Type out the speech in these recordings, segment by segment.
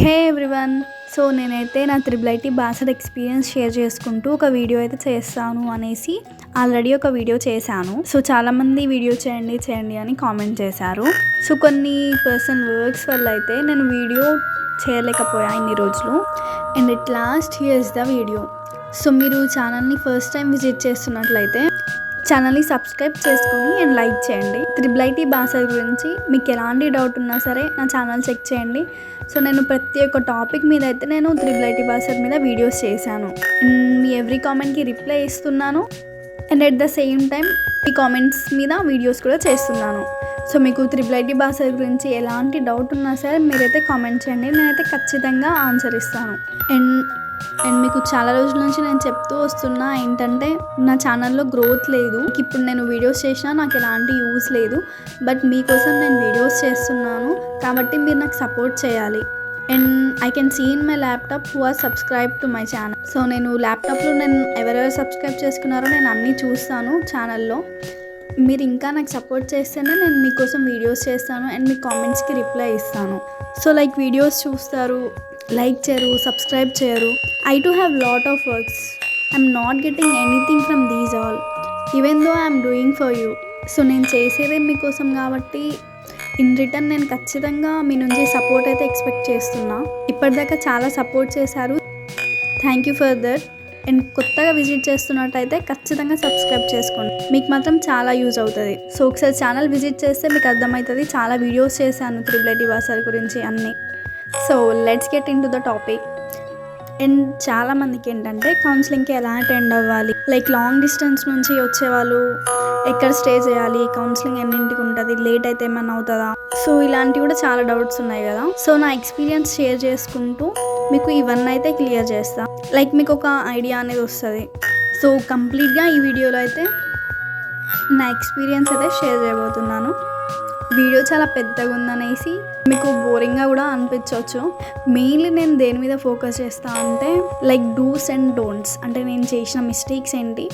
హే everyone. So నేనైతే నా triple IT Basar experience share చేసుకుంటూ ఒక వీడియో అయితే చేస్తాను అనేసి ఆల్రెడీ ఒక వీడియో చేశాను. సో చాలామంది వీడియో చేయండి అని కామెంట్ చేశారు. సో కొన్ని పర్సనల్ వర్క్స్ వల్ల అయితే నేను వీడియో చేయలేకపోయా ఇన్ని రోజులు. And at last here's the video. So మీరు ఛానల్ని ఫస్ట్ టైం విజిట్ చేస్తున్నట్లయితే ఛానల్ని సబ్స్క్రైబ్ చేసుకొని అండ్ లైక్ చేయండి. త్రిబుల్ ఐటీ బాసర్ గురించి మీకు ఎలాంటి డౌట్ ఉన్నా సరే నా ఛానల్ చెక్ చేయండి. సో నేను ప్రతి ఒక్క టాపిక్ మీద అయితే నేను త్రిబుల్ ఐటీ బాసర్ మీద వీడియోస్ చేశాను. మీ ఎవ్రీ కామెంట్కి రిప్లై ఇస్తున్నాను and at the same time ఈ కామెంట్స్ మీద వీడియోస్ కూడా చేస్తున్నాను. సో మీకు త్రిబుల్ ఐటీ బాసర్ గురించి ఎలాంటి డౌట్ ఉన్నా సరే మీరైతే కామెంట్ చేయండి, నేనైతే ఖచ్చితంగా ఆన్సర్ ఇస్తాను. అండ్ మీకు చాలా రోజుల నుంచి నేను చెప్తూ వస్తున్నా ఏంటంటే నా ఛానల్లో గ్రోత్ లేదు. ఇప్పుడు నేను వీడియోస్ చేసినా నాకు ఎలాంటి యూజ్ లేదు. బట్ మీకోసం నేను వీడియోస్ చేస్తున్నాను కాబట్టి మీరు నాకు సపోర్ట్ చేయాలి. And I can see in my laptop who are subscribe to my channel. So నేను ల్యాప్టాప్లో నేను ఎవరెవరు సబ్స్క్రైబ్ చేసుకున్నారో నేను అన్నీ చూస్తాను ఛానల్లో. మీరు ఇంకా నాకు సపోర్ట్ చేస్తేనే నేను మీకోసం వీడియోస్ చేస్తాను అండ్ మీ కామెంట్స్కి రిప్లై ఇస్తాను. సో లైక్ వీడియోస్ చూస్తారు, లైక్ చేయరు, సబ్స్క్రైబ్ చేయరు. I too have lot of works. I'm not getting anything from these all. Even though I'm doing for you. So నేను చేసేదే మీకోసం కాబట్టి ఇన్ రిటర్న్ నేను ఖచ్చితంగా మీ నుంచి సపోర్ట్ అయితే ఎక్స్పెక్ట్ చేస్తున్నా. ఇప్పటిదాకా చాలా సపోర్ట్ చేశారు, thank you for that. And కొత్తగా విజిట్ చేస్తున్నట్టయితే ఖచ్చితంగా సబ్స్క్రైబ్ చేసుకోండి, మీకు మాత్రం చాలా యూజ్ అవుతుంది. సో ఒకసారి ఛానల్ విజిట్ చేస్తే మీకు అర్థమవుతుంది. చాలా వీడియోస్ చేశాను త్రిబుల్ ఐటీ బాసర్ గురించి అన్నీ. So let's get in to the topic. And చాలామందికి ఏంటంటే కౌన్సిలింగ్కి ఎలా అటెండ్ అవ్వాలి, లైక్ లాంగ్ డిస్టెన్స్ నుంచి వచ్చేవాళ్ళు ఎక్కడ స్టే చేయాలి, కౌన్సిలింగ్ ఎన్నింటికి ఉంటుంది, లేట్ అయితే ఏమన్నా అవుతుందా, సో ఇలాంటివి కూడా చాలా డౌట్స్ ఉన్నాయి కదా. సో నా ఎక్స్పీరియన్స్ షేర్ చేసుకుంటూ మీకు ఇవన్నీ అయితే క్లియర్ చేస్తా, లైక్ మీకు ఒక ఐడియా అనేది వస్తుంది. సో కంప్లీట్గా ఈ వీడియోలో అయితే నా ఎక్స్పీరియన్స్ అయితే షేర్ చేయబోతున్నాను. వీడియో చాలా పెద్దగా ఉందనేసి మీకు బోరింగ్గా కూడా అనిపించవచ్చు. మెయిన్లీ నేను దేని మీద ఫోకస్ చేస్తా అంటే లైక్ డూస్ అండ్ డోంట్స్, అంటే నేను చేసిన మిస్టేక్స్ ఏంటి,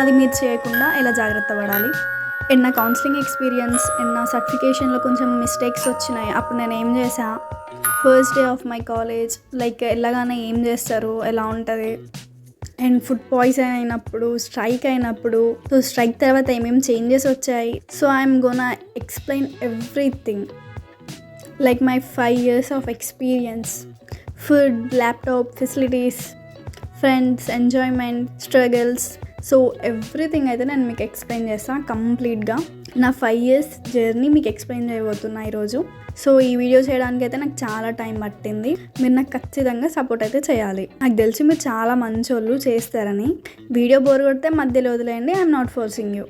అది మీరు చేయకుండా ఎలా జాగ్రత్త పడాలి. అండ్ నా కౌన్సిలింగ్ ఎక్స్పీరియన్స్ అండ్ నా సర్టిఫికేషన్లో కొంచెం మిస్టేక్స్ వచ్చినాయి. అప్పుడు నేను ఏం చేసా, first day of my college like వెళ్ళగానే ఏం చేస్తారు, ఎలా ఉంటుంది, అండ్ ఫుడ్ పాయిజన్ అయినప్పుడు, స్ట్రైక్ అయినప్పుడు, సో స్ట్రైక్ తర్వాత ఏమేమి చేంజెస్ వచ్చాయి. So I'm gonna explain everything, like my 5 years of experience, food, laptop, facilities, friends, enjoyment, struggles. So everything అయితే నేను మీకు ఎక్స్ప్లెయిన్ చేస్తాను కంప్లీట్గా. నా 5 years జర్నీ మీకు ఎక్స్ప్లెయిన్ చేయబోతున్నా ఈరోజు. సో ఈ వీడియో చేయడానికి అయితే నాకు చాలా టైం పట్టింది. మీరు నాకు ఖచ్చితంగా సపోర్ట్ అయితే చేయాలి. నాకు తెలిసి మీరు చాలా మంచోళ్ళు చేస్తారని. వీడియో బోర్ కొడితే మధ్యలో వదిలేయండి, I'm not forcing you.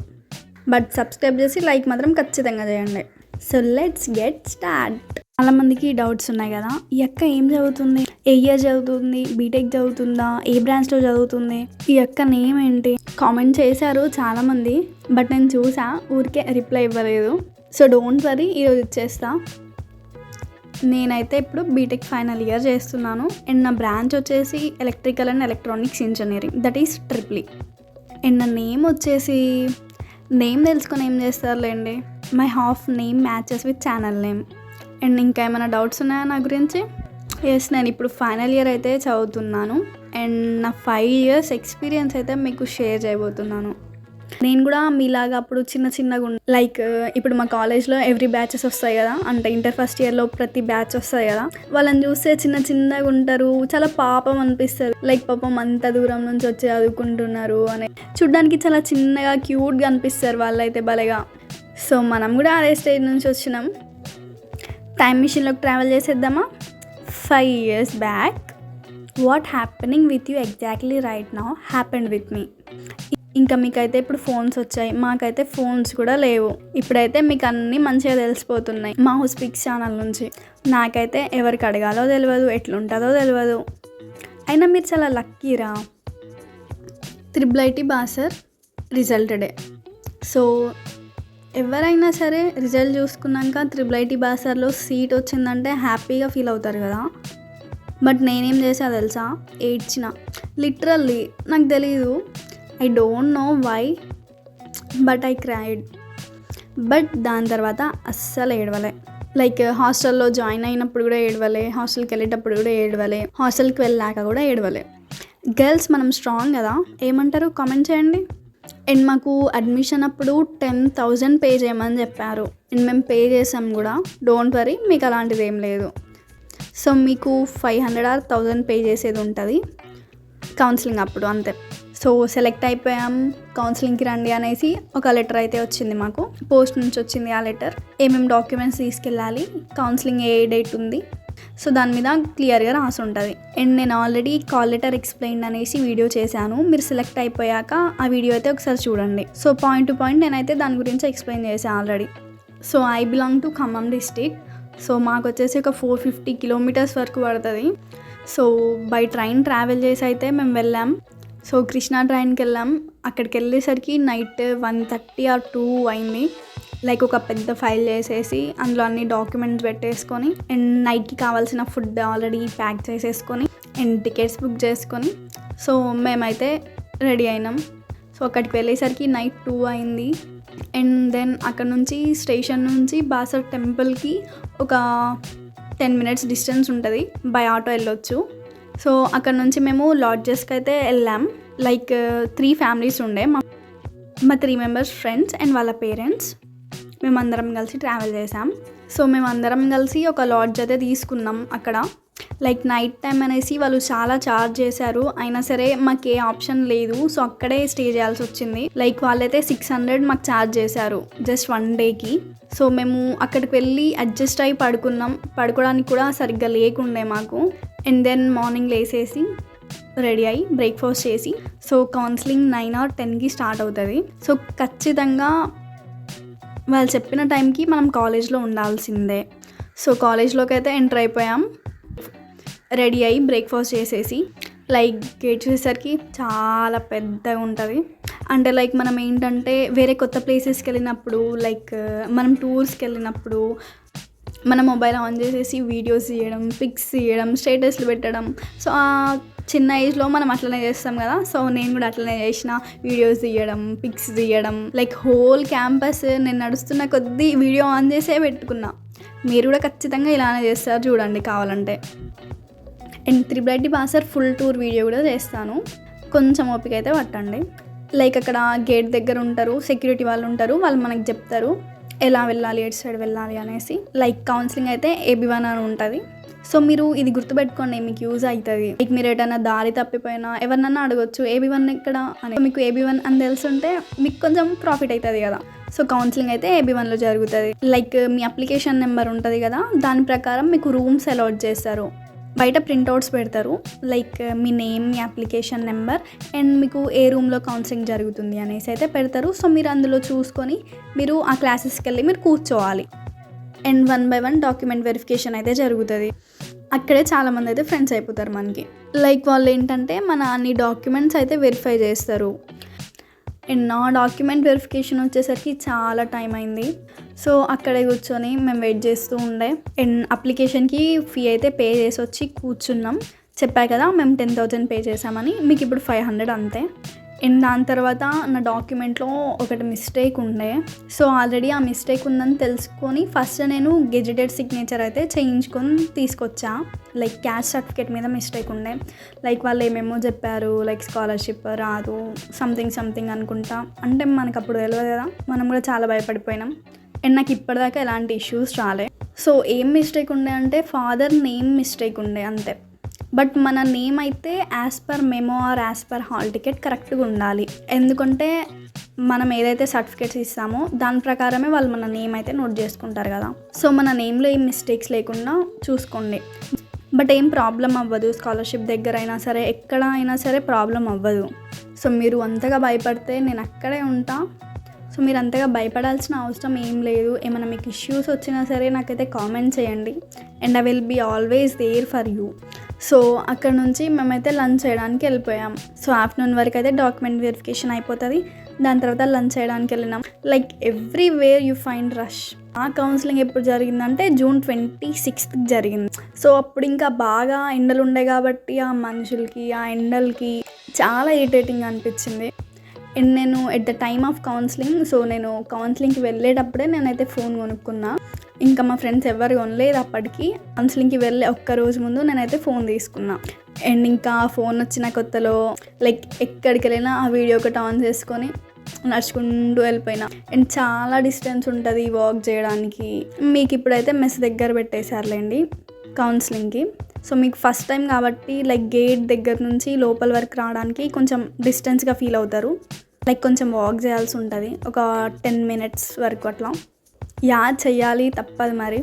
But subscribe చేసి లైక్ మాత్రం ఖచ్చితంగా చేయండి. So let's get start. చాలామందికి డౌట్స్ ఉన్నాయి కదా, ఈ అక్క ఏం చదువుతుంది, ఏ ఇయర్ చదువుతుంది, బీటెక్ చదువుతుందా, ఏ బ్రాంచ్లో చదువుతుంది, ఈ అక్క నేమ్ ఏంటి, కామెంట్ చేశారు చాలామంది. బట్ నేను చూసా, ఊరికే రిప్లై ఇవ్వలేదు. సో డోంట్ వరీ, ఈరోజు ఇచ్చేస్తా. నేనైతే ఇప్పుడు బీటెక్ ఫైనల్ ఇయర్ చేస్తున్నాను అండ్ నా బ్రాంచ్ వచ్చేసి electrical and electronics engineering, that is triple E. And నా నేమ్ వచ్చేసి, నేమ్ తెలుసుకొని ఏం చేస్తారులేండి, my half name matches with channel name. And ఇంకా ఏమైనా డౌట్స్ ఉన్నాయా నా గురించి? ఎస్, నేను ఇప్పుడు ఫైనల్ ఇయర్ అయితే చదువుతున్నాను అండ్ నా 5 years ఎక్స్పీరియన్స్ అయితే మీకు షేర్ చేయబోతున్నాను. నేను కూడా మీలాగా అప్పుడు చిన్నగా లైక్ ఇప్పుడు మా కాలేజ్లో ఎవ్రీ బ్యాచెస్ వస్తాయి కదా, అంటే ఇంటర్ ఫస్ట్ ఇయర్లో ప్రతి బ్యాచ్ వస్తాయి కదా, వాళ్ళని చూస్తే చిన్నగా ఉంటారు, చాలా పాపం అనిపిస్తుంది. లైక్ పాపం అంత దూరం నుంచి వచ్చి చదువుకుంటున్నారు అని, చూడ్డానికి చాలా చిన్నగా క్యూట్గా అనిపిస్తారు వాళ్ళైతే భలేగా. సో మనం కూడా అదే స్టేజ్ నుంచి వచ్చినాం. టైం మిషన్లోకి ట్రావెల్ చేసేద్దామా? 5 years back what happening with you exactly right now happened with me. ఇంకా మీకైతే ఇప్పుడు ఫోన్స్ వచ్చాయి, మాకైతే ఫోన్స్ కూడా లేవు. ఇప్పుడైతే మీకు అన్నీ మంచిగా తెలిసిపోతున్నాయి మా హౌస్పిక్స్ ఛానల్ నుంచి. నాకైతే ఎవరికి అడగాలో తెలియదు, ఎట్లుంటుందో తెలియదు. అయినా మీరు చాలా లక్కీరా. Triple IT Basar result day. So ఎవరైనా సరే రిజల్ట్ చూసుకున్నాక త్రిబుల్ ఐటీ బాసర్లో సీట్ వచ్చిందంటే హ్యాపీగా ఫీల్ అవుతారు కదా. బట్ నేనేం చేసా తెలుసా, ఏడ్చిన లిటరల్లీ. నాకు తెలీదు, I don't know why, but I cried. But దాని తర్వాత అస్సలు ఏడవలే. లైక్ హాస్టల్లో జాయిన్ అయినప్పుడు కూడా ఏడవలే, హాస్టల్కి వెళ్ళేటప్పుడు కూడా ఏడవలే, హాస్టల్కి వెళ్ళాక కూడా ఏడవలే. గర్ల్స్ మనం స్ట్రాంగ్ కదా, ఏమంటారు కామెంట్ చేయండి. అండ్ మాకు అడ్మిషన్ అప్పుడు 10,000 పే చేయమని చెప్పారు. అండ్ మేము పే చేసాం కూడా. డోంట్ వరీ, మీకు అలాంటిది ఏం లేదు. సో మీకు 500 or 1000 పే చేసేది ఉంటుంది కౌన్సిలింగ్ అప్పుడు, అంతే. సో సెలెక్ట్ అయిపోయాం, కౌన్సిలింగ్కి రండి అనేసి ఒక లెటర్ అయితే వచ్చింది మాకు, పోస్ట్ నుంచి వచ్చింది ఆ లెటర్. ఏమేమి డాక్యుమెంట్స్ తీసుకెళ్ళాలి, కౌన్సిలింగ్ ఏ డేట్ ఉంది, సో దాని మీద క్లియర్గా రాసి ఉంటుంది. అండ్ నేను ఆల్రెడీ కాల్ లెటర్ ఎక్స్ప్లెయిన్ అనేసి వీడియో చేశాను, మీరు సెలెక్ట్ అయిపోయాక ఆ వీడియో అయితే ఒకసారి చూడండి. సో పాయింట్ టు పాయింట్ నేనైతే దాని గురించి ఎక్స్ప్లెయిన్ చేశాను already. So I belong to Khammam district. So మాకు వచ్చేసి ఒక 450 kilometers వరకు పడుతుంది. సో బై ట్రైన్ ట్రావెల్ చేసి అయితే మేము వెళ్ళాం. సో కృష్ణా ట్రైన్కి వెళ్ళాం. అక్కడికి వెళ్ళేసరికి నైట్ 1:30 or 2 అయింది. లైక్ ఒక పెద్ద ఫైల్ చేసేసి అందులో అన్ని డాక్యుమెంట్స్ పెట్టేసుకొని అండ్ నైట్కి కావాల్సిన ఫుడ్ ఆల్రెడీ ప్యాక్ చేసేసుకొని అండ్ టికెట్స్ బుక్ చేసుకొని సో మేమైతే రెడీ అయినాం. సో అక్కడికి వెళ్ళేసరికి నైట్ 2 అయింది. అండ్ దెన్ అక్కడ నుంచి స్టేషన్ నుంచి బాసర్ టెంపుల్కి ఒక 10 minutes డిస్టెన్స్ ఉంటుంది, బై ఆటో వెళ్ళొచ్చు. సో అక్కడ నుంచి మేము లాడ్జెస్కి అయితే వెళ్ళాం. లైక్ 3 families ఉండే, మా 3 members ఫ్రెండ్స్ అండ్ వాళ్ళ పేరెంట్స్, మేమందరం కలిసి ట్రావెల్ చేసాం. సో మేమందరం కలిసి ఒక లాడ్జ్ అయితే తీసుకున్నాం అక్కడ. లైక్ నైట్ టైం అనేసి వాళ్ళు చాలా ఛార్జ్ చేశారు, అయినా సరే మాకు ఏ ఆప్షన్ లేదు. సో అక్కడే స్టే చేయాల్సి వచ్చింది. లైక్ వాళ్ళైతే 600 మాకు ఛార్జ్ చేశారు జస్ట్ 1 dayకి. సో మేము అక్కడికి వెళ్ళి అడ్జస్ట్ అయ్యి పడుకోవడానికి కూడా సరిగ్గా లేకుండే మాకు. అండ్ దెన్ మార్నింగ్ లేసేసి రెడీ అయ్యి బ్రేక్ఫాస్ట్ చేసి సో కౌన్సిలింగ్ 9 or 10కి స్టార్ట్ అవుతుంది. సో ఖచ్చితంగా వాళ్ళు చెప్పిన టైంకి మనం కాలేజ్లో ఉండాల్సిందే. సో కాలేజ్లోకి అయితే ఎంటర్ అయిపోయాం, రెడీ అయ్యి బ్రేక్ఫాస్ట్ చేసేసి. లైక్ గేట్ చూసేసరికి చాలా పెద్దగా ఉంటుంది. అంటే లైక్ మనం ఏంటంటే వేరే కొత్త ప్లేసెస్కి వెళ్ళినప్పుడు, లైక్ మనం టూర్స్కి వెళ్ళినప్పుడు మన మొబైల్ ఆన్ చేసేసి వీడియోస్ తీయడం, పిక్స్ తీయడం, స్టేటస్లు పెట్టడం. సో ఆ చిన్న ఏజ్లో మనం అట్లనే చేస్తాం కదా. సో నేను కూడా అట్లనే చేసిన, వీడియోస్ తీయడం, పిక్స్ తీయడం. లైక్ హోల్ క్యాంపస్ నేను నడుస్తున్న కొద్దీ వీడియో ఆన్ చేసే పెట్టుకున్నా. మీరు కూడా ఖచ్చితంగా ఇలానే చేస్తారు, చూడండి కావాలంటే. And triple Basar full tour video కూడా చేస్తాను, కొంచెం ఓపిక అయితే పట్టండి. లైక్ అక్కడ గేట్ దగ్గర ఉంటారు, సెక్యూరిటీ వాళ్ళు ఉంటారు, వాళ్ళు మనకు చెప్తారు ఎలా వెళ్ళాలి, ఎటు సైడ్ వెళ్ళాలి అనేసి. లైక్ కౌన్సిలింగ్ అయితే AB1 అని ఉంటుంది. సో మీరు ఇది గుర్తుపెట్టుకోండి, మీకు యూజ్ అవుతుంది. లైక్ మీరు ఎటైనా దారి తప్పిపోయినా ఎవరినన్నా అడగొచ్చు AB1 ఎక్కడ అని. మీకు AB1 అని తెలుసుంటే మీకు కొంచెం ప్రాఫిట్ అవుతుంది కదా. సో కౌన్సిలింగ్ అయితే AB1లో జరుగుతుంది. లైక్ మీ అప్లికేషన్ నెంబర్ ఉంటుంది కదా, దాని ప్రకారం మీకు రూమ్స్ అలాట్ చేస్తారు. బయట ప్రింట్అవుట్స్ పెడతారు, like me name, me application number and మీకు ఏ రూమ్లో కౌన్సిలింగ్ జరుగుతుంది అనేసి అయితే పెడతారు. సో మీరు అందులో చూసుకొని మీరు ఆ క్లాసెస్కి వెళ్ళి మీరు కూర్చోవాలి. అండ్ 1 by 1 డాక్యుమెంట్ వెరిఫికేషన్ అయితే జరుగుతుంది. అక్కడే చాలామంది అయితే ఫ్రెండ్స్ అయిపోతారు మనకి. లైక్ వాళ్ళు ఏంటంటే మన అన్ని డాక్యుమెంట్స్ అయితే వెరిఫై చేస్తారు. అండ్ నా డాక్యుమెంట్ వెరిఫికేషన్ వచ్చేసరికి చాలా టైం అయింది. సో అక్కడే కూర్చొని మేము వెయిట్ చేస్తూ ఉండే. అండ్ అప్లికేషన్కి ఫీ అయితే పే చేసి వచ్చి కూర్చున్నాం. చెప్పాయి కదా మేము 10,000 పే చేసామని, మీకు ఇప్పుడు 500 అంతే. అండ్ దాని తర్వాత నా డాక్యుమెంట్లో ఒకటి మిస్టేక్ ఉండే. సో ఆల్రెడీ ఆ మిస్టేక్ ఉందని తెలుసుకొని ఫస్ట్ నేను గెజిటెడ్ సిగ్నేచర్ అయితే చేయించుకొని తీసుకొచ్చా. లైక్ క్యాస్ట్ సర్టిఫికేట్ మీద మిస్టేక్ ఉండే. లైక్ వాళ్ళు ఏమేమో చెప్పారు, లైక్ స్కాలర్షిప్ రాదు సంథింగ్ అనుకుంటా. అంటే మనకు అప్పుడు తెలియదు కదా, మనం కూడా చాలా భయపడిపోయినాం. అండ్ నాకు ఇప్పటిదాకా ఎలాంటి ఇష్యూస్ రాలే. సో ఏం మిస్టేక్ ఉండే అంటే ఫాదర్ నేమ్ మిస్టేక్ ఉండే అంతే. బట్ మన నేమ్ అయితే as per memo or as per hall ticket కరెక్ట్గా ఉండాలి. ఎందుకంటే మనం ఏదైతే సర్టిఫికేట్స్ ఇస్తామో దాని ప్రకారమే వాళ్ళు మన నేమ్ అయితే నోట్ చేసుకుంటారు కదా. సో మన నేమ్లో ఏం మిస్టేక్స్ లేకుండా చూసుకోండి. బట్ ఏం ప్రాబ్లం అవ్వదు, స్కాలర్షిప్ దగ్గర అయినా సరే ఎక్కడ అయినా సరే ప్రాబ్లం అవ్వదు. సో మీరు అంతగా భయపడితే నేను అక్కడే ఉంటా. సో మీరు అంతగా భయపడాల్సిన అవసరం ఏం లేదు. ఏమైనా మీకు ఇష్యూస్ వచ్చినా సరే నాకైతే కామెంట్ చేయండి and I will be always there for you. So అక్కడ నుంచి మేమైతే లంచ్ చేయడానికి వెళ్ళిపోయాం. సో ఆఫ్టర్నూన్ వరకు అయితే డాక్యుమెంట్ వెరిఫికేషన్ అయిపోతుంది. దాని తర్వాత లంచ్ చేయడానికి వెళ్ళినాం. Like everywhere you find rush. ఆ కౌన్సిలింగ్ ఎప్పుడు జరిగిందంటే June 26th జరిగింది. సో అప్పుడు ఇంకా బాగా ఎండలు ఉండే కాబట్టి ఆ మనుషులకి ఆ ఎండలకి చాలా ఇరిటేటింగ్ అనిపించింది. అండ్ నేను at the time of counselling, so నేను కౌన్సిలింగ్కి వెళ్ళేటప్పుడే నేనైతే ఫోన్ కొనుక్కున్నా. ఇంకా మా ఫ్రెండ్స్ ఎవరు కొనలేదు అప్పటికి. కౌన్సిలింగ్కి వెళ్ళే ఒక్కరోజు ముందు నేనైతే ఫోన్ తీసుకున్నా. అండ్ ఇంకా ఫోన్ వచ్చిన కొత్తలో లైక్ ఎక్కడికి వెళ్ళినా ఆ వీడియో ఒకటి ఆన్ చేసుకొని నడుచుకుంటూ వెళ్ళిపోయినా. అండ్ చాలా డిస్టెన్స్ ఉంటుంది వాక్ చేయడానికి. మీకు ఇప్పుడైతే మెస్ దగ్గర పెట్టేశారులేండి కౌన్సిలింగ్కి. సో మీకు ఫస్ట్ టైం కాబట్టి లైక్ గేట్ దగ్గర నుంచి లోపల వరకు రావడానికి కొంచెం డిస్టెన్స్గా ఫీల్ అవుతారు. లైక్ కొంచెం వాక్ చేయాల్సి ఉంటుంది, ఒక 10 minutes వరకు అట్లా. చెయ్యాలి, తప్పదు మరి.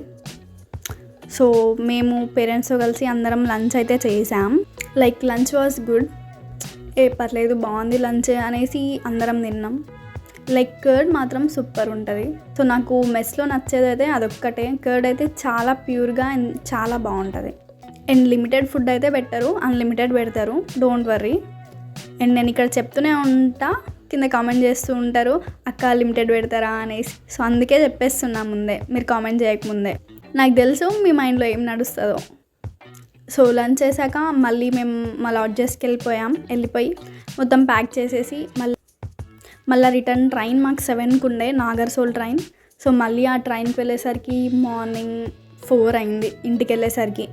సో మేము పేరెంట్స్తో కలిసి అందరం లంచ్ అయితే చేసాం. లైక్ లంచ్ వాజ్ గుడ్, పర్లేదు బాగుంది లంచ్ అనేసి అందరం తిన్నాం. లైక్ కర్డ్ మాత్రం సూపర్ ఉంటుంది. సో నాకు మెస్లో నచ్చేది అయితే అదొక్కటే. కర్డ్ అయితే చాలా ప్యూర్గా అండ్ చాలా బాగుంటుంది. అండ్ లిమిటెడ్ ఫుడ్ అయితే పెట్టరు, అన్లిమిటెడ్ పెడతారు, డోంట్ వర్రీ. అండ్ నేను ఇక్కడ చెప్తూనే ఉంటా, కింద కామెంట్ చేస్తూ ఉంటారు అక్క లిమిటెడ్ పెడతారా అనేసి. సో అందుకే చెప్పేస్తున్నా ముందే, మీరు కామెంట్ చేయకముందే. నాకు తెలుసు మీ మైండ్లో ఏం నడుస్తుందో. సో లంచ్ చేశాక మళ్ళీ మేము మా లాడ్జెస్కి వెళ్ళిపోయి మొత్తం ప్యాక్ చేసేసి మళ్ళీ రిటర్న్ ట్రైన్ మాకు 7కి ఉండే నాగర్సోల్ ట్రైన్. సో మళ్ళీ ఆ ట్రైన్కి వెళ్ళేసరికి మార్నింగ్ 4 అయింది ఇంటికి వెళ్ళేసరికి.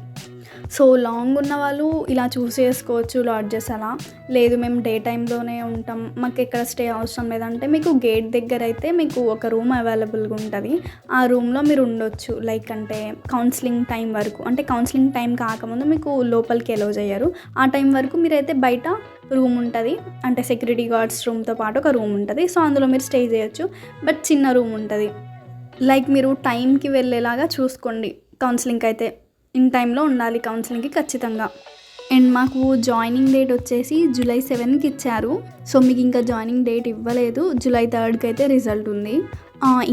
సో లాంగ్ ఉన్న వాళ్ళు ఇలా చూస్ చేసుకోవచ్చు లాడ్జెస్. అలా లేదు మేము డే టైంలోనే ఉంటాం, మాకు ఎక్కడ స్టే అవసరం లేదంటే మీకు గేట్ దగ్గర అయితే మీకు ఒక రూమ్ అవైలబుల్గా ఉంటుంది. ఆ రూమ్లో మీరు ఉండొచ్చు. లైక్ అంటే కౌన్సిలింగ్ టైం వరకు, అంటే కౌన్సిలింగ్ టైం కాకముందు మీకు లోపలికి ఎలో చేయరు. ఆ టైం వరకు మీరైతే బయట రూమ్ ఉంటుంది, అంటే సెక్యూరిటీ గార్డ్స్ రూమ్తో పాటు ఒక రూమ్ ఉంటుంది. సో అందులో మీరు స్టే చేయొచ్చు, బట్ చిన్న రూమ్ ఉంటుంది. లైక్ మీరు టైంకి వెళ్ళేలాగా చూసుకోండి. కౌన్సిలింగ్కి అయితే ఇన్ టైంలో ఉండాలి కౌన్సిలింగ్కి ఖచ్చితంగా. అండ్ మాకు జాయినింగ్ డేట్ వచ్చేసి July 7కి ఇచ్చారు. సో మీకు ఇంకా జాయినింగ్ డేట్ ఇవ్వలేదు, July 3కి అయితే రిజల్ట్ ఉంది.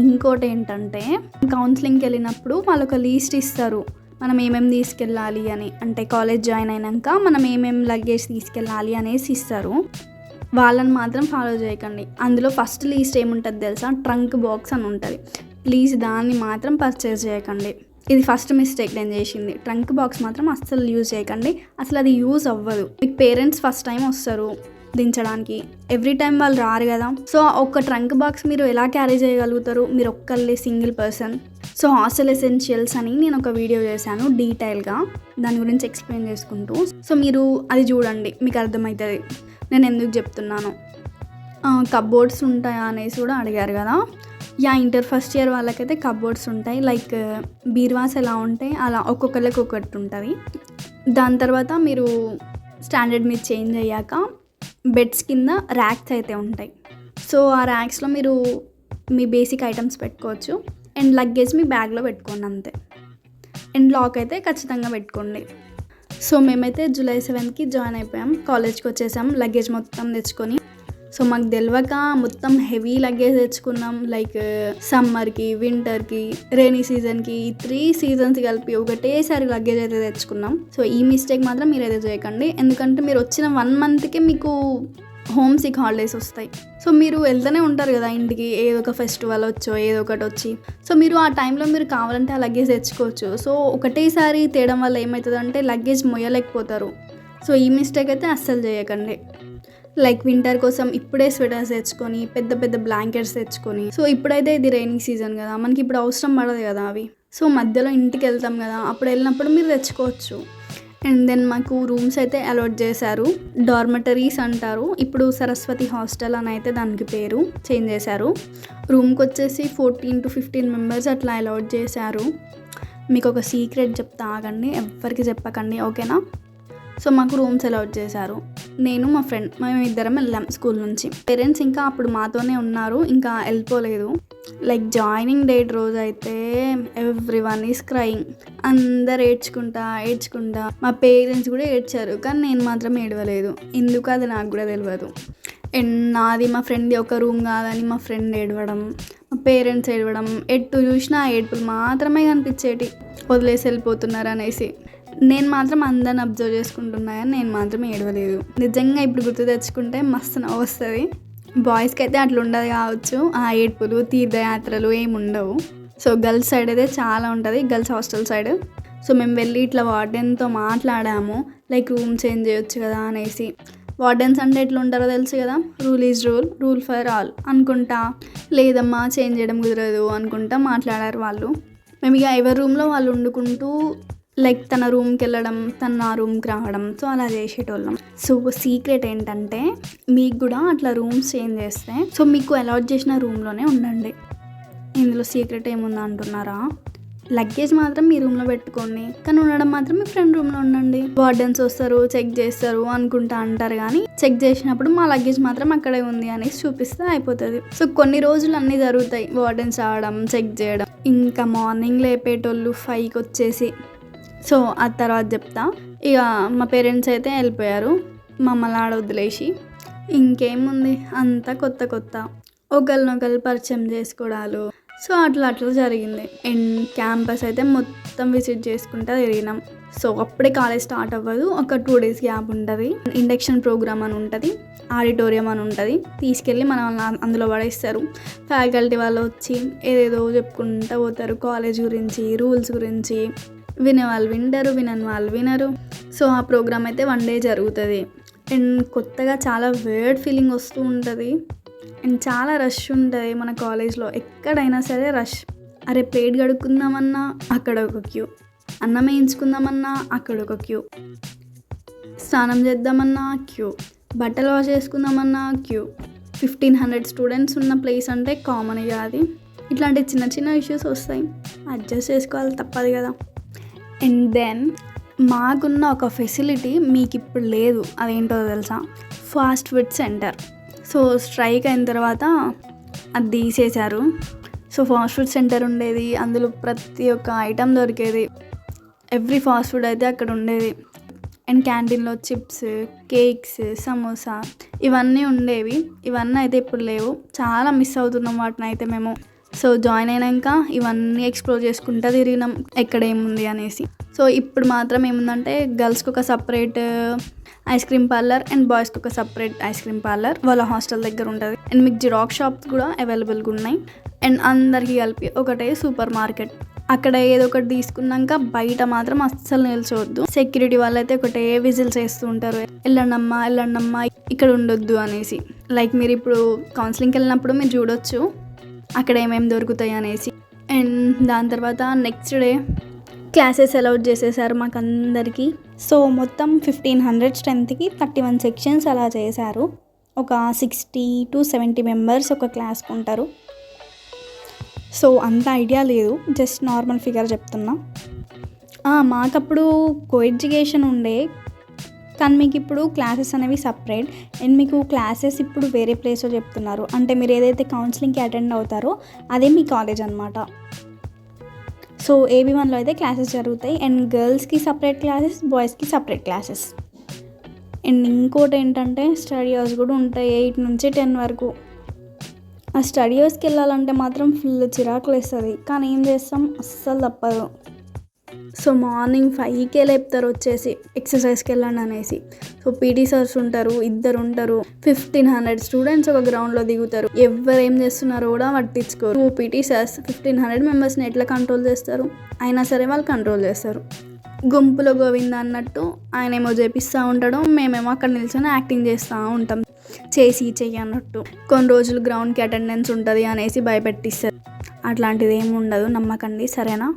ఇంకోటి ఏంటంటే కౌన్సిలింగ్కి వెళ్ళినప్పుడు వాళ్ళు ఒక లీస్ట్ ఇస్తారు మనం ఏమేమి తీసుకెళ్ళాలి అని. అంటే కాలేజ్ జాయిన్ అయినాక మనం ఏమేమి లగేజ్ తీసుకెళ్ళాలి అనేసి ఇస్తారు. వాళ్ళని మాత్రం ఫాలో చేయకండి. అందులో ఫస్ట్ లీస్ట్ ఏముంటుంది తెలుసా, ట్రంక్ బాక్స్ అని ఉంటుంది. ప్లీజ్ దాన్ని మాత్రం పర్చేస్ చేయకండి. ఇది ఫస్ట్ మిస్టేక్ నేను చేసింది. ట్రంక్ బాక్స్ మాత్రం అస్సలు యూజ్ చేయకండి, అసలు అది యూజ్ అవ్వదు. మీకు పేరెంట్స్ ఫస్ట్ టైం వస్తారు దించడానికి, ఎవ్రీ టైం వాళ్ళు రారు కదా. సో ఒక ట్రంక్ బాక్స్ మీరు ఎలా క్యారీ చేయగలుగుతారు, మీరు ఒక్కళ్ళే single person. So hostel essentials అని నేను ఒక వీడియో చేశాను డీటెయిల్గా, దాని గురించి ఎక్స్ప్లెయిన్ చేసుకుంటూ. సో మీరు అది చూడండి, మీకు అర్థమవుతుంది నేను ఎందుకు చెప్తున్నాను. కప్బోర్డ్స్ ఉంటాయా అనేసి కూడా అడిగారు కదా. ఇంటర్ ఫస్ట్ ఇయర్ వాళ్ళకైతే కప్బోర్డ్స్ ఉంటాయి. లైక్ బీర్వాస్ ఎలా ఉంటాయి అలా ఒక్కొక్కరికి ఒకటి ఉంటుంది. దాని తర్వాత మీరు స్టాండర్డ్ మీద చేంజ్ అయ్యాక బెడ్స్ కింద ర్యాక్స్ అయితే ఉంటాయి. సో ఆ ర్యాక్స్లో మీరు మీ బేసిక్ ఐటమ్స్ పెట్టుకోవచ్చు. అండ్ లగేజ్ మీ బ్యాగ్లో పెట్టుకోండి అంతే. అండ్ లాక్ అయితే ఖచ్చితంగా పెట్టుకోండి. సో మేమైతే July 7కి జాయిన్ అయిపోయాం, కాలేజ్కి వచ్చేసాం లగేజ్ మొత్తం తెచ్చుకొని. సో మాకు తెలియక మొత్తం హెవీ లగేజ్ తెచ్చుకున్నాం. లైక్ సమ్మర్కి, వింటర్కి, రైనీ సీజన్కి, 3 సీజన్స్ కలిపి ఒకటేసారి లగేజ్ అయితే తెచ్చుకున్నాం. సో ఈ మిస్టేక్ మాత్రం మీరు అయితే చేయకండి, ఎందుకంటే మీరు వచ్చిన 1 monthకే మీకు హోమ్ సిక్ హాలిడేస్ వస్తాయి. సో మీరు వెళ్తూనే ఉంటారు కదా ఇంటికి, ఏదో ఒక ఫెస్టివల్ వచ్చో ఏదో ఒకటి వచ్చి. సో మీరు ఆ టైంలో మీరు కావాలంటే ఆ లగేజ్ తెచ్చుకోవచ్చు. సో ఒకటేసారి తేయడం వల్ల ఏమవుతుందంటే లగేజ్ మొయ్యలేకపోతారు. సో ఈ మిస్టేక్ అయితే అస్సలు చేయకండి. లైక్ వింటర్ కోసం ఇప్పుడే స్వెటర్స్ తెచ్చుకొని, పెద్ద పెద్ద బ్లాంకెట్స్ తెచ్చుకొని. సో ఇప్పుడైతే ఇది రైనీ సీజన్ కదా, మనకి ఇప్పుడు అవసరం పడదు కదా అవి. సో మధ్యలో ఇంటికి వెళ్తాం కదా, అప్పుడు వెళ్ళినప్పుడు మీరు తెచ్చుకోవచ్చు. అండ్ దెన్ మాకు రూమ్స్ అయితే అలాట్ చేశారు, డార్మెటరీస్ అంటారు. ఇప్పుడు సరస్వతి హాస్టల్ అని అయితే దానికి పేరు చేంజ్ చేశారు. రూమ్కి వచ్చేసి 14 to 15 members అట్లా అలాట్ చేశారు. మీకు ఒక సీక్రెట్ చెప్తా, ఆగండి, ఎవ్వరికి చెప్పకండి, ఓకేనా. సో మాకు రూమ్స్ అలాట్ చేశారు. నేను మా ఫ్రెండ్ మేము ఇద్దరం వెళ్ళాం స్కూల్ నుంచి. పేరెంట్స్ ఇంకా అప్పుడు మాతోనే ఉన్నారు, ఇంకా వెళ్ళిపోలేదు. లైక్ జాయినింగ్ డేట్ రోజు అయితే ఎవ్రీవన్ ఈస్ క్రైయింగ్. అందరు ఏడ్చుకుంటా మా పేరెంట్స్ కూడా ఏడ్చారు, కానీ నేను మాత్రం ఏడవలేదు. ఎందుకు అది నాకు కూడా తెలియదు. అండ్ నాది మా ఫ్రెండ్ది ఒక రూమ్ కాదని మా ఫ్రెండ్ ఏడవడం, మా పేరెంట్స్ ఏడవడం, ఎటు చూసినా ఏడుపులు మాత్రమే కనిపించేటి, వదిలేసి వెళ్ళిపోతున్నారు అనేసి. నేను మాత్రం అందరిని అబ్జర్వ్ చేసుకుంటున్నా కానీ నేను మాత్రం ఏడవలేదు. నిజంగా ఇప్పుడు గుర్తు తెచ్చుకుంటే మస్తు నవ్వు వస్తుంది. బాయ్స్కి అయితే అట్లా ఉండదు కావచ్చు, ఆ ఏడుపులు, తీర్థయాత్రలు ఏమి ఉండవు. సో గర్ల్స్ సైడ్ అయితే చాలా ఉంటుంది, గర్ల్స్ హాస్టల్ సైడ్. సో మేము వెళ్ళి ఇట్లా వార్డెన్తో మాట్లాడాము, లైక్ రూమ్ చేంజ్ చేయొచ్చు కదా అనేసి. వార్డెన్స్ అంటే ఎట్లా ఉంటారో తెలుసు కదా, rule is rule for all అనుకుంటా. లేదమ్మా చేంజ్ చేయడం కుదరదు అనుకుంటా మాట్లాడారు వాళ్ళు. మేము ఇక ఎవరి రూమ్లో వాళ్ళు వండుకుంటూ లైక్ తన రూమ్కి వెళ్ళడం, తన నా రూమ్కి రావడం, సో అలా చేసేటోళ్ళం. సో సీక్రెట్ ఏంటంటే మీకు కూడా అట్లా రూమ్స్ చేంజ్ చేస్తే సో మీకు అలాట్ చేసిన రూమ్లోనే ఉండండి. ఇందులో సీక్రెట్ ఏముంది అంటున్నారా? లగేజ్ మాత్రం మీ రూమ్లో పెట్టుకోండి, కానీ ఉండడం మాత్రం మీ ఫ్రెండ్ రూమ్లో ఉండండి. వార్డెన్స్ వస్తారు, చెక్ చేస్తారు అనుకుంటా అంటారు, కానీ చెక్ చేసినప్పుడు మా లగేజ్ మాత్రం అక్కడే ఉంది అనేసి చూపిస్తే అయిపోతుంది. సో కొన్ని రోజులు అన్నీ జరుగుతాయి, వార్డెన్స్ రావడం, చెక్ చేయడం. ఇంకా మార్నింగ్ లేపేటోళ్ళు 5కి వచ్చేసి. సో ఆ తర్వాత చెప్తా. ఇక మా పేరెంట్స్ అయితే వెళ్ళిపోయారు మమ్మల్ని ఆడ వదిలేసి. ఇంకేముంది, అంతా కొత్త కొత్త ఒకరినొకరు పరిచయం చేసుకోవడాలు. సో అట్లా జరిగింది. అండ్ క్యాంపస్ అయితే మొత్తం విజిట్ చేసుకుంటూ తిరిగినాం. సో అప్పుడే కాలేజ్ స్టార్ట్ అవ్వదు, ఒక 2 days గ్యాప్ ఉంటుంది. ఇండక్షన్ ప్రోగ్రామ్ అని ఉంటుంది, ఆడిటోరియం అని ఉంటుంది. తీసుకెళ్ళి మనం అందులో పడేస్తారు. ఫ్యాకల్టీ వాళ్ళు వచ్చి ఏదేదో చెప్పుకుంటూ పోతారు కాలేజ్ గురించి, రూల్స్ గురించి. వినే వాళ్ళు వింటారు, వినని వాళ్ళు వినరు. సో ఆ ప్రోగ్రామ్ అయితే 1 day జరుగుతుంది. అండ్ కొత్తగా చాలా వేర్డ్ ఫీలింగ్ వస్తూ ఉంటుంది. అండ్ చాలా రష్ ఉంటుంది మన కాలేజ్లో. ఎక్కడైనా సరే రష్. అరే ప్లేట్ కడుక్కుందామన్నా అక్కడ ఒక క్యూ, అన్నం వేయించుకుందామన్నా అక్కడ ఒక క్యూ, స్నానం చేద్దామన్నా క్యూ, బట్టలు వాష్ చేసుకుందామన్నా క్యూ. 1500 స్టూడెంట్స్ ఉన్న ప్లేస్ అంటే కామన్ కాదు. ఇట్లాంటి చిన్న చిన్న ఇష్యూస్ వస్తాయి, అడ్జస్ట్ చేసుకోవాలి, తప్పదు కదా. అండ్ దెన్ మాకున్న ఒక ఫెసిలిటీ మీకు ఇప్పుడు లేదు, అదేంటో తెలుసా? Fast food centre. So strike అయిన తర్వాత అది తీసేశారు. సో ఫాస్ట్ ఫుడ్ సెంటర్ ఉండేది, అందులో ప్రతి ఒక్క ఐటెం దొరికేది. ఎవ్రీ ఫాస్ట్ ఫుడ్ అయితే అక్కడ ఉండేది. అండ్ క్యాంటీన్లో చిప్స్, కేక్స్, సమోసా ఇవన్నీ ఉండేవి. ఇవన్నీ అయితే ఇప్పుడు లేవు. చాలా మిస్ అవుతున్నాం వాటిని అయితే మేము. సో జాయిన్ అయినాక ఇవన్నీ ఎక్స్ప్లోర్ చేసుకుంటూ తిరిగినాం ఎక్కడ ఏముంది అనేసి. సో ఇప్పుడు మాత్రం ఏముందంటే గర్ల్స్కి ఒక separate ice cream parlour and బాయ్స్కి ఒక సపరేట్ ఐస్ క్రీమ్ పార్లర్ వాళ్ళ హాస్టల్ దగ్గర ఉంటుంది. అండ్ మీకు జిరాక్స్ షాప్స్ కూడా అవైలబుల్గా ఉన్నాయి. అండ్ అందరికీ కలిపి ఒకటే సూపర్ మార్కెట్. అక్కడ ఏదో ఒకటి తీసుకున్నాక బయట మాత్రం అస్సలు నిల్చోవద్దు. సెక్యూరిటీ వాళ్ళు అయితే ఒకటే విజిల్స్ వేస్తూ ఉంటారు, వెళ్ళండమ్మా ఇక్కడ ఉండొద్దు అనేసి. లైక్ మీరు ఇప్పుడు కౌన్సిలింగ్కి వెళ్ళినప్పుడు మీరు చూడొచ్చు అక్కడ ఏమేమి దొరుకుతాయి అనేసి. అండ్ దాని తర్వాత నెక్స్ట్ డే క్లాసెస్ అలౌట్ చేసేసారు మాకు అందరికీ. సో మొత్తం 1500 స్ట్రెంత్కి 31 సెక్షన్స్ అలా చేశారు. ఒక 60 to 70 మెంబర్స్ ఒక క్లాస్కి ఉంటారు. సో అంత ఐడియా లేదు, జస్ట్ నార్మల్ ఫిగర్ చెప్తున్నా. మాకప్పుడు కోఎడ్యుకేషన్ ఉండే, కానీ మీకు ఇప్పుడు క్లాసెస్ అనేవి సపరేట్. అండ్ మీకు క్లాసెస్ ఇప్పుడు వేరే ప్లేస్లో చెప్తున్నారు. అంటే మీరు ఏదైతే కౌన్సిలింగ్కి అటెండ్ అవుతారో అదే మీ కాలేజ్ అనమాట. సో AB1లో అయితే క్లాసెస్ జరుగుతాయి. అండ్ గర్ల్స్కి సపరేట్ క్లాసెస్, బాయ్స్కి సపరేట్ క్లాసెస్. అండ్ ఇంకోటి ఏంటంటే స్టడీ అవర్స్ కూడా ఉంటాయి 8 నుంచి 10 వరకు. ఆ స్టడీ అవర్స్కి వెళ్ళాలంటే మాత్రం ఫుల్ చిరాకులు వేస్తుంది, కానీ ఏం చేస్తాం, అస్సలు తప్పదు. సో మార్నింగ్ 5కే లేపుతారు వచ్చేసి ఎక్సర్సైజ్కి వెళ్ళండి అనేసి. సో పీటీ సార్స్ ఉంటారు, 2 ఉంటారు. 1500 స్టూడెంట్స్ ఒక గ్రౌండ్లో దిగుతారు. ఎవరు ఏం చేస్తున్నారో కూడా పట్టించుకోరు. 2 పీటీ సార్స్ 1500 మెంబర్స్ని ఎట్లా కంట్రోల్ చేస్తారు? అయినా సరే వాళ్ళు కంట్రోల్ చేస్తారు. గుంపులో గోవింద అన్నట్టు ఆయన ఏమో చేపిస్తూ ఉంటాడు, మేమేమో అక్కడ నిల్చొని యాక్టింగ్ చేస్తూ ఉంటాం, చెయ్యి అన్నట్టు. కొన్ని రోజులు గ్రౌండ్కి అటెండెన్స్ ఉంటుంది అనేసి భయపెట్టిస్తారు. అట్లాంటిది ఏమి ఉండదు, నమ్మకండి, సరేనా?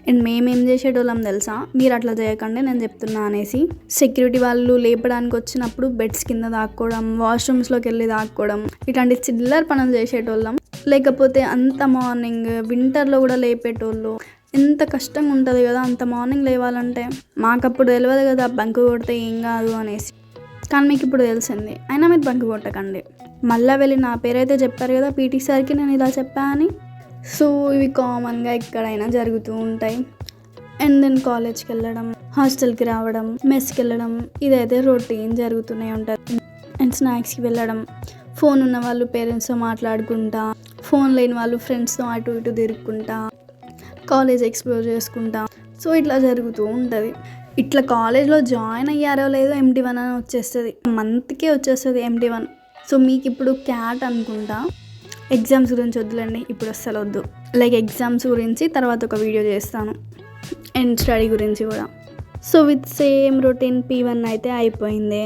అండ్ మేమేం చేసేటోళ్ళం తెలుసా? మీరు అట్లా చేయకండి నేను చెప్తున్నా అనేసి. సెక్యూరిటీ వాళ్ళు లేపడానికి వచ్చినప్పుడు బెడ్స్ కింద దాక్కోవడం, వాష్రూమ్స్లోకి వెళ్ళి దాక్కోవడం, ఇట్లాంటి చిల్లర పనులు చేసేటోళ్ళం. లేకపోతే అంత మార్నింగ్ వింటర్లో కూడా లేపేటోళ్ళు. ఎంత కష్టంగా ఉంటుంది కదా అంత మార్నింగ్ లేవాలంటే. మాకప్పుడు తెలియదు కదా బంకు కొడితే ఏం కాదు అనేసి, కానీ మీకు ఇప్పుడు తెలిసింది. అయినా మీరు బంకు కొట్టకండి. మళ్ళీ వెళ్ళి నా పేరైతే చెప్పారు కదా పీటీ సార్కి నేను ఇలా చెప్పా అని. సో ఇవి కామన్గా ఎక్కడైనా జరుగుతూ ఉంటాయి. అండ్ దెన్ కాలేజ్కి వెళ్ళడం, హాస్టల్కి రావడం, మెస్కి వెళ్ళడం, ఇదైతే రొటీన్ జరుగుతూనే ఉంటుంది. అండ్ స్నాక్స్కి వెళ్ళడం, ఫోన్ ఉన్న వాళ్ళు పేరెంట్స్తో మాట్లాడుకుంటా, ఫోన్ లేని వాళ్ళు ఫ్రెండ్స్తో అటు ఇటు తిరుగుకుంటా, కాలేజ్ ఎక్స్ప్లోర్ చేసుకుంటా. సో ఇట్లా జరుగుతూ ఉంటుంది. ఇట్లా కాలేజ్లో జాయిన్ అయ్యారో లేదో MT1 అని వచ్చేస్తుంది, మంత్కే వచ్చేస్తుంది MT1. సో మీకు ఇప్పుడు క్యాట్ అనుకుంటా. ఎగ్జామ్స్ గురించి వద్దులండి, ఇప్పుడు అస్సలు వద్దు. లైక్ ఎగ్జామ్స్ గురించి తర్వాత ఒక వీడియో చేస్తాను, అండ్ స్టడీ గురించి కూడా. So with same routine P1 అయితే అయిపోయింది.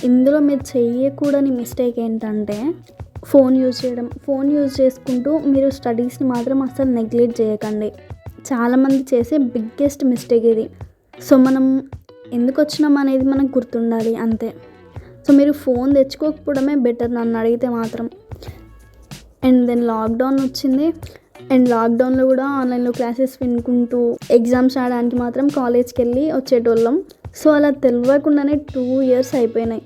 ఇందులో మీరు చేయకూడని మిస్టేక్ ఏంటంటే ఫోన్ యూజ్ చేసుకుంటూ మీరు స్టడీస్ని మాత్రం అస్సలు నెగ్లెక్ట్ చేయకండి. చాలామంది చేసే బిగ్గెస్ట్ మిస్టేక్ ఇది. సో మనం ఎందుకు వచ్చినాం అనేది మనకు గుర్తుండాలి అంతే. సో మీరు ఫోన్ తెచ్చుకోకపోవడమే బెటర్ నన్ను అడిగితే మాత్రం. అండ్ దెన్ లాక్డౌన్ వచ్చింది. అండ్ లాక్డౌన్లో కూడా ఆన్లైన్లో క్లాసెస్ వినుకుంటూ ఎగ్జామ్స్ రాయడానికి మాత్రం కాలేజ్కి వెళ్ళి వచ్చేటోళ్ళం. సో అలా తెలియకుండానే 2 years అయిపోయినాయి.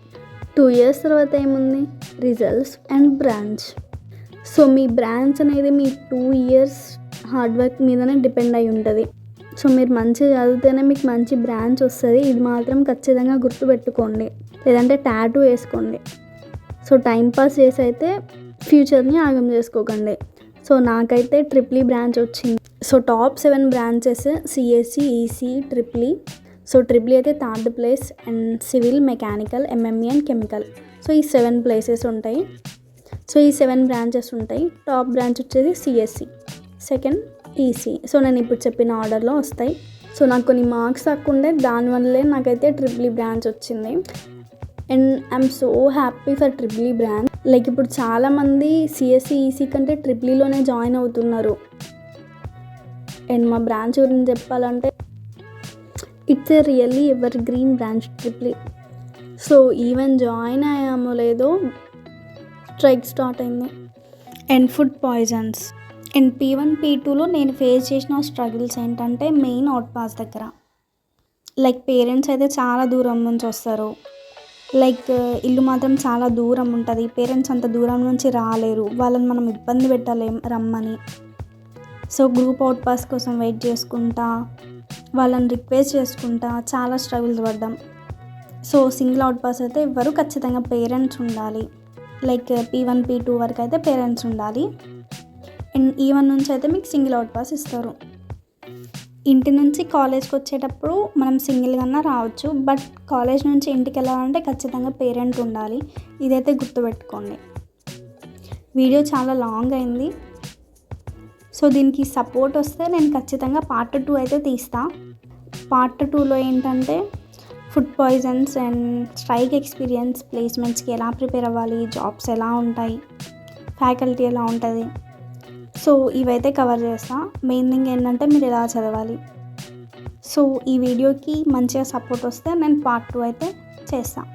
2 years తర్వాత ఏముంది, results and branch. So me branch అనేది మీ 2 years హార్డ్ వర్క్ మీదనే డిపెండ్ అయి ఉంటుంది. సో మీరు మంచిగా చదివితేనే మీకు మంచి బ్రాంచ్ వస్తుంది. ఇది మాత్రం ఖచ్చితంగా గుర్తుపెట్టుకోండి. లేదంటే టాటూ వేసుకోండి. సో టైంపాస్ చేసి అయితే ఫ్యూచర్ని ఆగం చేసుకోకండి. సో నాకైతే ట్రిపుల్ ఈ బ్రాంచ్ వచ్చింది. So top 7 branches CSE, EC, triple E. So triple E అయితే 3rd place and civil, mechanical, MME and chemical. So ఈ 7 places ఉంటాయి. సో ఈ 7 branches ఉంటాయి. టాప్ బ్రాంచ్ వచ్చేది సిఎస్సి, సెకండ్ ఈసీ. సో నేను ఇప్పుడు చెప్పిన ఆర్డర్లో వస్తాయి. సో నాకు కొన్ని మార్క్స్ తక్కువ ఉండే, దానివల్లే నాకైతే ట్రిపుల్ ఈ బ్రాంచ్ వచ్చింది. And I'm so happy for triple E branch. Like ఇప్పుడు చాలామంది సిఎస్సి, ఈసీ కంటే ట్రిపుల్ ఈలోనే జాయిన్ అవుతున్నారు. అండ్ మా బ్రాంచ్ గురించి చెప్పాలంటే it's a really evergreen branch triple E. So even join అయ్యామో లేదో స్ట్రైక్ స్టార్ట్ అయింది. And food poisons. And P1, P2లో నేను ఫేస్ చేసిన స్ట్రగుల్స్ ఏంటంటే మెయిన్ అవుట్ పాస్ దగ్గర. లైక్ పేరెంట్స్ అయితే చాలా దూరం నుంచి వస్తారు. లైక్ ఇల్లు మాత్రం చాలా దూరం ఉంటుంది. పేరెంట్స్ అంత దూరం నుంచి రాలేరు. వాళ్ళని మనం ఇబ్బంది పెట్టలేం రమ్మని. సో గ్రూప్ అవుట్ పాస్ కోసం వెయిట్ చేసుకుంటా, వాళ్ళని రిక్వెస్ట్ చేసుకుంటా చాలా స్ట్రగుల్స్ పడ్డాం. సో సింగిల్ అవుట్ పాస్ అయితే ఇవ్వరు, ఖచ్చితంగా పేరెంట్స్ ఉండాలి. లైక్ P1, P2 వరకు అయితే పేరెంట్స్ ఉండాలి. అండ్ E1 నుంచి అయితే మీకు సింగిల్ అవుట్ పాస్ ఇస్తారు. ఇంటి నుంచి కాలేజ్కి వచ్చేటప్పుడు మనం సింగిల్గా రావచ్చు. బట్ కాలేజ్ నుంచి ఇంటికి వెళ్ళాలంటే ఖచ్చితంగా పేరెంట్ ఉండాలి. ఇదైతే గుర్తుపెట్టుకోండి. వీడియో చాలా లాంగ్ అయింది. సో దీనికి సపోర్ట్ వస్తే నేను ఖచ్చితంగా పార్ట్ 2 అయితే తీస్తా. పార్ట్ 2లో ఏంటంటే food poisons and strike experience, ప్లేస్మెంట్స్కి ఎలా ప్రిపేర్ అవ్వాలి, జాబ్స్ ఎలా ఉంటాయి, ఫ్యాకల్టీ ఎలా ఉంటుంది. సో ఇవైతే కవర్ చేస్తా. మెయిన్ థింగ్ ఏంటంటే మీరు ఎలా చదవాలి. సో ఈ వీడియోకి మంచిగా సపోర్ట్ వస్తే నేను పార్ట్ 2 అయితే చేస్తాను.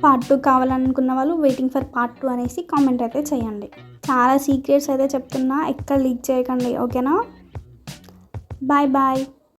పార్ట్ 2 కావాలనుకున్న వాళ్ళు వెయిటింగ్ ఫర్ పార్ట్ 2 అనేసి కామెంట్ అయితే చేయండి. చాలా సీక్రెట్స్ అయితే చెప్తున్నా, ఎక్కడ లీక్ చేయకండి, ఓకేనా? Bye bye.